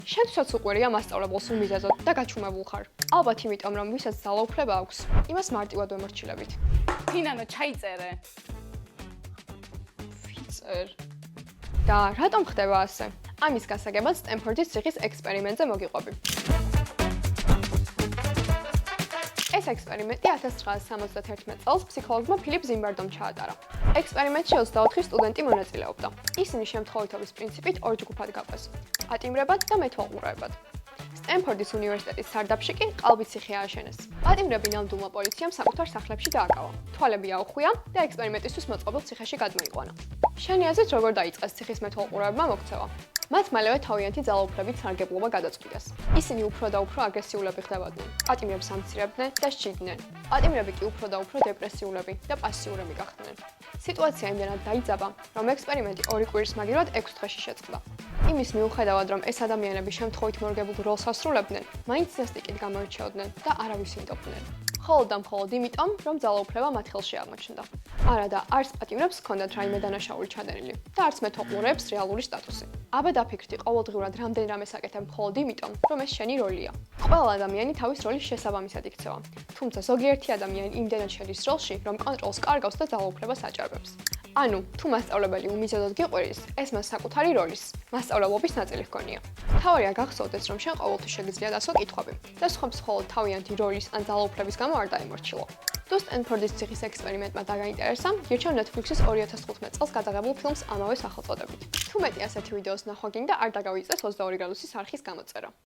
შენცაც უყვარია მასწავლებელს უმიზეზოდ და გაჩუმებულ ხარ. ალბათ იმიტომ, რომ ვისაც ძალაუფლება აქვს, იმას მარტივად ვემორჩილებით. ფინანო, ჩაიწერე. ვიწერ. და რატომ ხდება ასე? ამის გასაგებად სტენფორდის ციხის ექსპერიმენტზე მოგიყვები. ეს ექსპერიმენტი 1971 წელს ფსიქოლოგმა ფილიპ ზიმბარდომ ჩაატარა. ექსპერიმენტში 24 სტუდენტი მონაწილეობდა. ისინი შემთხვევითობის პრინციპით ორ ჯგუფად გაყვეს: პატიმრებად და მეთვალყურეებად. სტენფორდის უნივერსიტეტის სარდაფში კი ყალბიციხე ააშენეს. პატიმრები ნამდვილმა პოლიციამ საკუთარ სახლებში დააკავა. თვალები აუხვია და ექსპერიმენტისთვის მოწყობილ ციხეში გადმოიყვანა. შენი აზრით როგორ დაიწყეს ციხის მეთვალყურეებმა მოქცევა? მათ მალევე თავიანთი ძალაუფლებით სარგებლობა გადაწყვიტეს. ისინი უფრო და უფრო აგრესიულები ხდებოდნენ. პატიმრებს ამცირებდნენ და სჭიდნენ. პატიმრები კი უფრო და უფრო დეპრესიულები და პასიურები გახდნენ. სიტუაცია იმდენად დაიძაბა, რომ ექსპერიმენტი 2 კვირის მაგივრად 6 დღეში შეწყდა. იმის მიუხედავად, რომ ეს ადამიანები შემთხვევით მორგებულ როლს ასრულებდნენ, მაინც ზესტიკით გამოირჩეოდნენ და არავის ინდობდნენ. მხოლოდ და მხოლოდ იმიტომ, რომ ძალაუფლება მათ ხელში აღმოჩნდა. არა და არც პატიმრებს ჰქონდათ რაიმე დანაშაული ჩადენილი და არც მეთვალყურეებს რეალური სტატუსი. აბა დაფიქრდი, ყოველდღიურად რამდენ რამეს აკეთებ მხოლოდ იმიტომ, რომ ეს შენი როლია. ყველა ადამიანი თავის როლის შესაბამისად იქცევა. თუმცა ზოგიერთი ადამიანი იმდენად შედის როლში, რომ კონტროლს კარგავს და ძალაუფლებას აჭარბებს. ანუ, თუ მასწავლებელი უმიზედოდ გიყვირის, ეს მას საკუთარი როლის, მასწავლებლობის ნაწილი ჰგონია. მთავარია გახსოვდეს, რომ შენ ყოველთვის შეგიძლია დასვა კითხვები და სხვებს მხოლოდ თავიანთი როლის ან ძალაუფლების გამო არ დაემორჩილო. თუ სტენფორდის ციხის ექსპერიმენტმა დაგაინტერესა, გირჩევ Netflix-ის 2015 წელს გადაღებულ ფილმს ამავე სახელწოდებით. თუ მეტი ასეთი ვიდეოს ნახვა გინდა, არ დაგავიწყდეს 22 გრადუსის არხის გამოწერა.